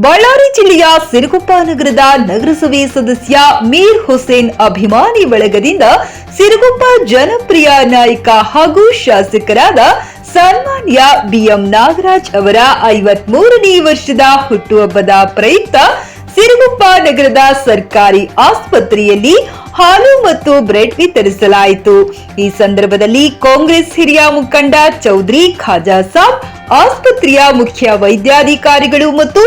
ಬಳ್ಳಾರಿ ಜಿಲ್ಲೆಯ ಸಿರುಗುಪ್ಪ ನಗರದ ನಗರಸಭೆ ಸದಸ್ಯ ಮೀರ್ ಹುಸೇನ್ ಅಭಿಮಾನಿ ಬಳಗದಿಂದ ಸಿರುಗುಪ್ಪ ಜನಪ್ರಿಯ ನಾಯಕ ಹಾಗೂ ಶಾಸಕರಾದ ಸನ್ಮಾನ್ಯ ಬಿಎಂ ನಾಗರಾಜ್ ಅವರ 53ನೇ ವರ್ಷದ ಹುಟ್ಟುಹಬ್ಬದ ಪ್ರಯುಕ್ತ ಸಿರುಗುಪ್ಪ ನಗರದ ಸರ್ಕಾರಿ ಆಸ್ಪತ್ರೆಯಲ್ಲಿ ಹಾಲು ಮತ್ತು ಬ್ರೆಡ್ ವಿತರಿಸಲಾಯಿತು. ಈ ಸಂದರ್ಭದಲ್ಲಿ ಕಾಂಗ್ರೆಸ್ ಹಿರಿಯ ಮುಖಂಡ ಚೌಧರಿ ಖಾಜಾ ಸಾಬ್, ಆಸ್ಪತ್ರೆಯ ಮುಖ್ಯ ವೈದ್ಯಾಧಿಕಾರಿಗಳು ಮತ್ತು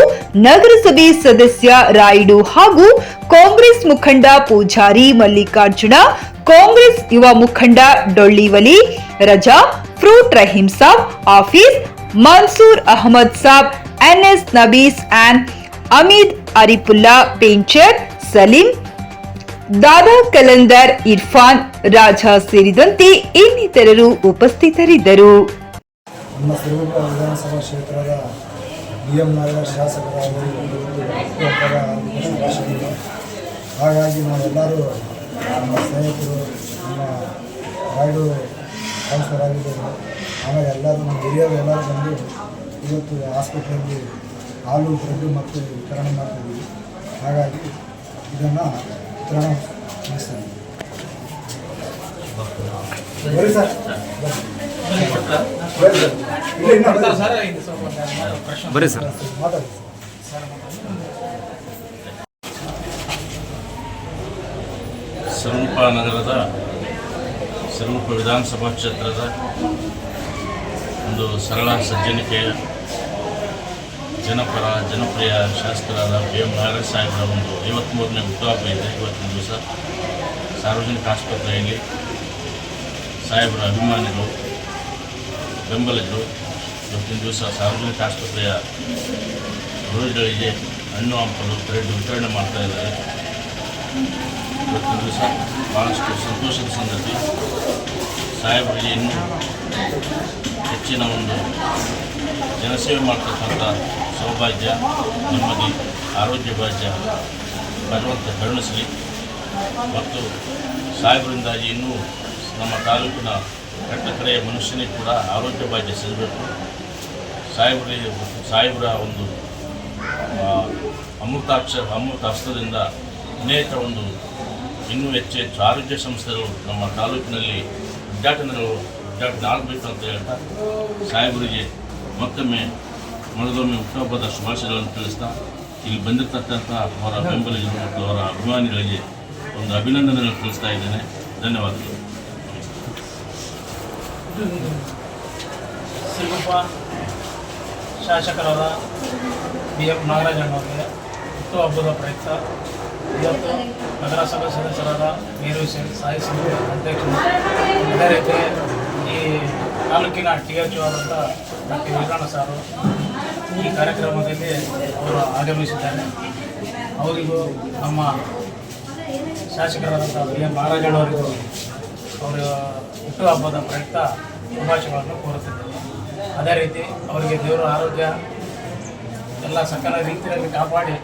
ನಗರಸಭೆ ಸದಸ್ಯ ರಾಯುಡು ಹಾಗೂ ಕಾಂಗ್ರೆಸ್ ಮುಖಂಡ ಪೂಜಾರಿ ಮಲ್ಲಿಕಾರ್ಜುನ, ಕಾಂಗ್ರೆಸ್ ಯುವ ಮುಖಂಡ ಡೊಳ್ಳಿವಲಿ Raja, fruit Rahim Saab, office Mansoor Ahmed Saab, NS Nabees and Hameed Arifulla puncture, Saleem, Dada Kalandar, Irfan, Raja ಸೇರಿದಂತೆ ಇನ್ನಿತರರು ಉಪಸ್ಥಿತರಿದ್ದರು. ನಮ್ಮ ಸಿರುಗುಪ್ಪ ವಿಧಾನಸಭಾ ಕ್ಷೇತ್ರದ ಬಿಎಂ ನಾಗರಾಜ್ ಶಾಸಕರಾಗಿ ಹಾಗಾಗಿ ನಾವೆಲ್ಲರೂ ನಮ್ಮ ಸ್ನೇಹಿತರು, ನಮ್ಮ ರಾಯುಡು ಕೌನ್ಸಿಲರ್ ಆಗಿದ್ದರು, ಆಮೇಲೆ ಎಲ್ಲರೂ ನಮ್ಮ ಹಿರಿಯರು ಎಲ್ಲರೂ ಬಂದು ಇವತ್ತು ಆಸ್ಪತ್ರೆಯಲ್ಲಿ ಹಾಲು ಬ್ರೆಡ್ ಮತ್ತು ವಿತರಣೆ ಮಾಡ್ತಿದ್ದೀವಿ. ಹಾಗಾಗಿ ಇದನ್ನು ವಿತರಣೆ ಮಾಡಿಸ್ತೀವಿ. ಬರೀ ಸರ್ ಬರೀ ಸರ್ ಮಾತಾಡಿ. ಸಿರುಗುಪ್ಪ ನಗರದ ಸಿರುಗುಪ್ಪ ವಿಧಾನಸಭಾ ಕ್ಷೇತ್ರದ ಒಂದು ಸರಳ ಸಜ್ಜನಿಕೆಯ ಜನಪ್ರಿಯ ಶಾಸಕರಾದ ಬಿಎಂ ನಾಗರಾಜ್ ಸಾಹೇಬರ ಒಂದು 53ನೇ ಹುಟ್ಟುಹಬ್ಬ ಇದೆ. ಇವತ್ತಿನ ದಿವಸ ಸಾರ್ವಜನಿಕ ಆಸ್ಪತ್ರೆಯಲ್ಲಿ ಸಾಹೇಬರ ಅಭಿಮಾನಿಗಳು, ಬೆಂಬಲಿಗರು ಇವತ್ತಿನ ದಿವಸ ಸಾರ್ವಜನಿಕ ಆಸ್ಪತ್ರೆಯ ರೋಗಿಗಳಿಗೆ ಹಣ್ಣು ಹಂಪಲು ಬ್ರೆಡ್ ವಿತರಣೆ ಮಾಡ್ತಾ ಇದ್ದಾರೆ. ಇವತ್ತಿನ ದಿವಸ ಭಾಳಷ್ಟು ಸಂತೋಷದ ಸಂಗತಿ. ಸಾಹೇಬರಿಗೆ ಇನ್ನೂ ಹೆಚ್ಚಿನ ಒಂದು ಜನಸೇವೆ ಮಾಡ್ತಕ್ಕಂಥ ಸೌಭಾಗ್ಯ, ನೆಮ್ಮದಿ, ಆರೋಗ್ಯ ಭಾಗ್ಯ ಭಗವಂತ ಕರುಣಿಸಲಿ. ಮತ್ತು ಸಾಹೇಬರಿಂದಾಗಿ ಇನ್ನೂ ನಮ್ಮ ತಾಲೂಕಿನ ಕಟ್ಟಕಡೆಯ ಮನುಷ್ಯನಿಗೆ ಕೂಡ ಆರೋಗ್ಯ ಭಾಗ್ಯ ಸಿಗಬೇಕು. ಸಾಹೇಬರ ಒಂದು ಅಮೃತ ಹಸ್ತದಿಂದ ಅನೇಕ ಒಂದು ಇನ್ನೂ ಹೆಚ್ಚು ಆರೋಗ್ಯ ಸಂಸ್ಥೆಗಳು ನಮ್ಮ ತಾಲೂಕಿನಲ್ಲಿ ಉದ್ಘಾಟನೆ ಆಗಬೇಕು ಅಂತ ಹೇಳ್ತಾ ಸಾಹೇಬರಿಗೆ ಮತ್ತೊಮ್ಮೆ ಹುಟ್ಟುಹಬ್ಬದ ಶುಭಾಶಯಗಳನ್ನು ತಿಳಿಸ್ತಾ ಇಲ್ಲಿ ಬಂದಿರತಕ್ಕಂಥ ಅವರ ಬೆಂಬಲಿಗರು ಮತ್ತು ಅವರ ಅಭಿಮಾನಿಗಳಿಗೆ ಒಂದು ಅಭಿನಂದನೆಗಳನ್ನು ತಿಳಿಸ್ತಾ ಇದ್ದೇನೆ. ಧನ್ಯವಾದಗಳು. ಸಿರುಗುಪ್ಪ ಶಾಸಕರಾದ ಬಿಎಂ ನಾಗರಾಜ್ ಅವರಿಗೆ ಹುಟ್ಟುಹಬ್ಬದ ಪ್ರಯುಕ್ತ ಇವತ್ತು ನಗರಸಭೆ ಸದಸ್ಯರಾದ ಮೀರ್ ಹುಸೇನ್ ಸಾಯಿ ಸಮಿತಿ ಅಧ್ಯಕ್ಷರು, ಅದೇ ರೀತಿ ಈ ತಾಲೂಕಿನ THO ಆದಂಥ ಡಾಕ್ಟರ್ ವೀರಣ್ಣ ಸಾರು ಈ ಕಾರ್ಯಕ್ರಮದಲ್ಲಿ ಅವರು ಆಗಮಿಸಿದ್ದಾರೆ. ಅವರಿಗೂ ನಮ್ಮ ಶಾಸಕರಾದಂಥ ಬಿಎಂ ನಾಗರಾಜ್ ಅವರಿಗೂ ಅವರ ಹುಟ್ಟುಹಬ್ಬದ ಪ್ರಯುಕ್ತ ಶುಭಾಶಯಗಳನ್ನು ಕೋರುತ್ತಿದ್ದೇವೆ. ಅದೇ ರೀತಿ ಅವರಿಗೆ ದೇವರ ಆರೋಗ್ಯ ಎಲ್ಲ ಸಕಲ ರೀತಿಯಲ್ಲಿ ಕಾಪಾಡಿ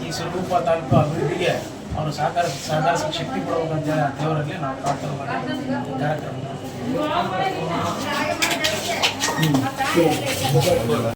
ಈ ಸಿರುಗುಪ್ಪ ತಾಲೂಕು ಅಭಿವೃದ್ಧಿಗೆ ಅವರು ಸಹಕರಿಸಲು ಶಕ್ತಿ ಕೊಡಬೇಕಂತ ದೇವರಲ್ಲಿ ನಾವು ಪ್ರಾರ್ಥನೆ ಮಾಡಿ ಕಾರ್ಯಕ್ರಮ